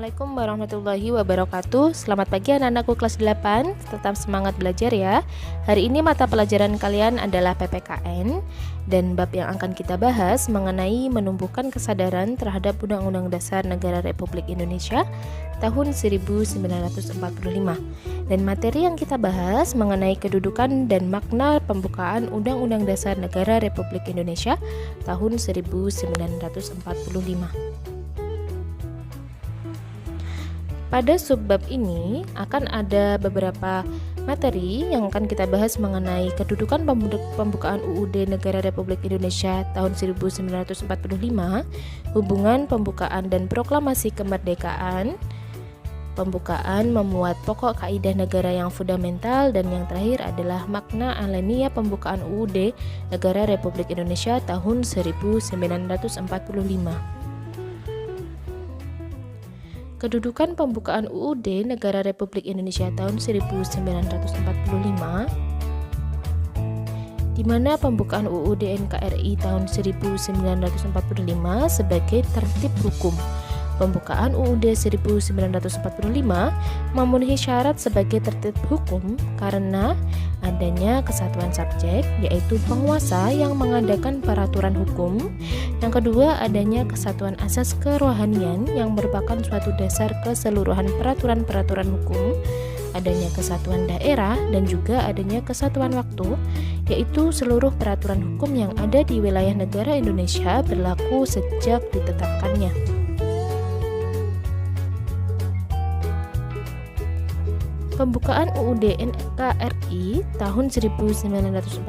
Assalamualaikum warahmatullahi wabarakatuh. Selamat pagi anak-anakku kelas 8. Tetap semangat belajar ya. Hari ini mata pelajaran kalian adalah PPKN. Dan bab yang akan kita bahas mengenai menumbuhkan kesadaran terhadap Undang-Undang Dasar Negara Republik Indonesia tahun 1945. Dan materi yang kita bahas mengenai kedudukan dan makna pembukaan Undang-Undang Dasar Negara Republik Indonesia tahun 1945. Pada subbab ini akan ada beberapa materi yang akan kita bahas mengenai kedudukan pembukaan UUD Negara Republik Indonesia tahun 1945, hubungan pembukaan dan proklamasi kemerdekaan, pembukaan memuat pokok kaidah negara yang fundamental, dan yang terakhir adalah makna alenia pembukaan UUD Negara Republik Indonesia tahun 1945. Kedudukan pembukaan UUD Negara Republik Indonesia tahun 1945, di mana pembukaan UUD NKRI tahun 1945 sebagai tertib hukum. Pembukaan UUD 1945 memenuhi syarat sebagai tertib hukum karena adanya kesatuan subjek, yaitu penguasa yang mengadakan peraturan hukum. Yang kedua, adanya kesatuan asas kerohanian yang merupakan suatu dasar keseluruhan peraturan-peraturan hukum. Adanya kesatuan daerah dan juga adanya kesatuan waktu, yaitu seluruh peraturan hukum yang ada di wilayah negara Indonesia berlaku sejak ditetapkannya. Pembukaan UUD NKRI tahun 1945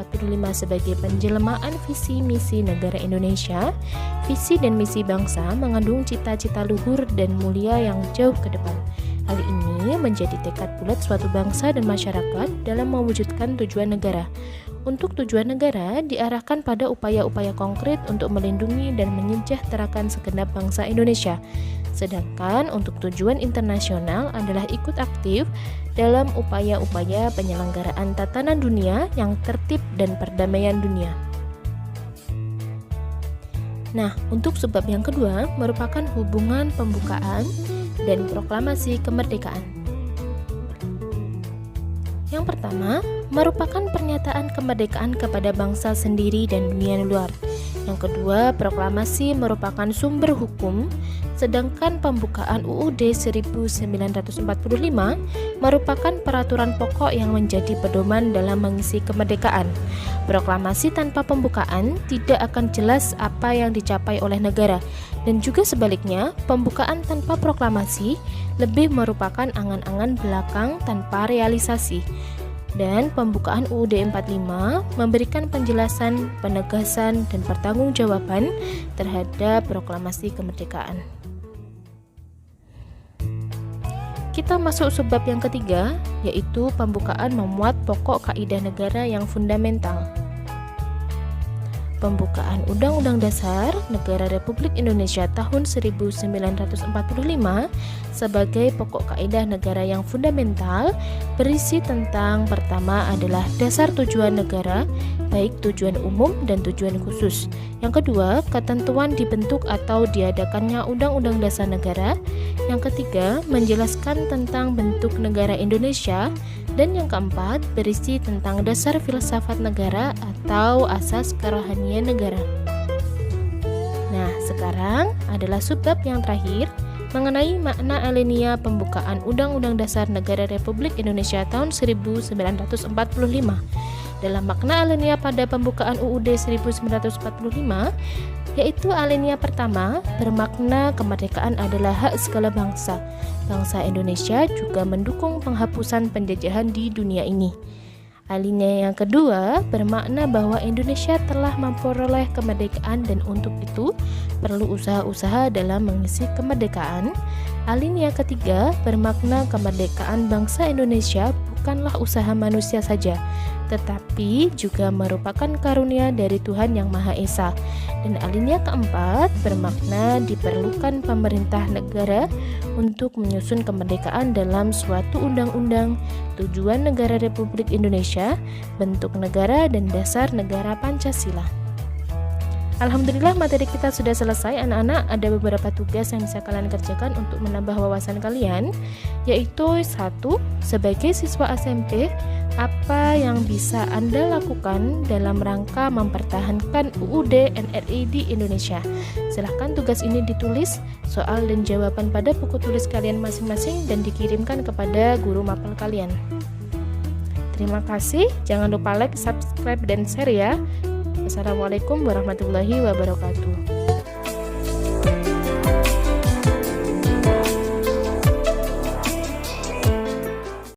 sebagai penjelamaan visi misi negara Indonesia, visi dan misi bangsa mengandung cita-cita luhur dan mulia yang jauh ke depan. Hal ini menjadi tekad bulat suatu bangsa dan masyarakat dalam mewujudkan tujuan negara. Untuk tujuan negara diarahkan pada upaya-upaya konkret untuk melindungi dan menyejahterakan segenap bangsa Indonesia. Sedangkan untuk tujuan internasional adalah ikut aktif dalam upaya-upaya penyelenggaraan tatanan dunia yang tertib dan perdamaian dunia. Nah, untuk sebab yang kedua merupakan hubungan pembukaan dan proklamasi kemerdekaan. Yang pertama, merupakan pernyataan kemerdekaan kepada bangsa sendiri dan dunia luar. Yang kedua, proklamasi merupakan sumber hukum, sedangkan pembukaan UUD 1945 merupakan peraturan pokok yang menjadi pedoman dalam mengisi kemerdekaan. Proklamasi tanpa pembukaan tidak akan jelas apa yang dicapai oleh negara, dan juga sebaliknya, pembukaan tanpa proklamasi lebih merupakan angan-angan belakang tanpa realisasi. Dan pembukaan UUD 45 memberikan penjelasan, penegasan, dan pertanggungjawaban terhadap proklamasi kemerdekaan. Kita masuk subbab yang ketiga, yaitu pembukaan memuat pokok kaidah negara yang fundamental. Pembukaan Undang-Undang Dasar Negara Republik Indonesia tahun 1945 sebagai pokok kaidah negara yang fundamental berisi tentang pertama adalah dasar tujuan negara, baik tujuan umum dan tujuan khusus. Yang kedua, ketentuan dibentuk atau diadakannya Undang-Undang Dasar Negara. Yang ketiga, menjelaskan tentang bentuk negara Indonesia. Dan yang keempat, berisi tentang dasar filsafat negara atau asas kerohanian negara. Nah, sekarang adalah subbab yang terakhir mengenai makna alenia pembukaan Undang-Undang Dasar Negara Republik Indonesia tahun 1945. Dalam makna alenia pada pembukaan UUD 1945, yaitu alenia pertama bermakna kemerdekaan adalah hak segala bangsa. Bangsa Indonesia juga mendukung penghapusan penjajahan di dunia ini. Alinea yang kedua bermakna bahwa Indonesia telah memperoleh kemerdekaan dan untuk itu perlu usaha-usaha dalam mengisi kemerdekaan. Alinea ketiga bermakna kemerdekaan bangsa Indonesia bukanlah usaha manusia saja, tetapi juga merupakan karunia dari Tuhan Yang Maha Esa. Dan alinea keempat bermakna diperlukan pemerintah negara untuk menyusun kemerdekaan dalam suatu undang-undang, tujuan negara Republik Indonesia, bentuk negara, dan dasar negara Pancasila. Alhamdulillah materi kita sudah selesai anak-anak. Ada beberapa tugas yang bisa kalian kerjakan untuk menambah wawasan kalian, yaitu 1. Sebagai siswa SMP, apa yang bisa Anda lakukan dalam rangka mempertahankan UUD NRI di Indonesia? Silahkan tugas ini ditulis soal dan jawaban pada buku tulis kalian masing-masing dan dikirimkan kepada guru mapel kalian. Terima kasih, jangan lupa like, subscribe, dan share ya. Wassalamualaikum warahmatullahi wabarakatuh.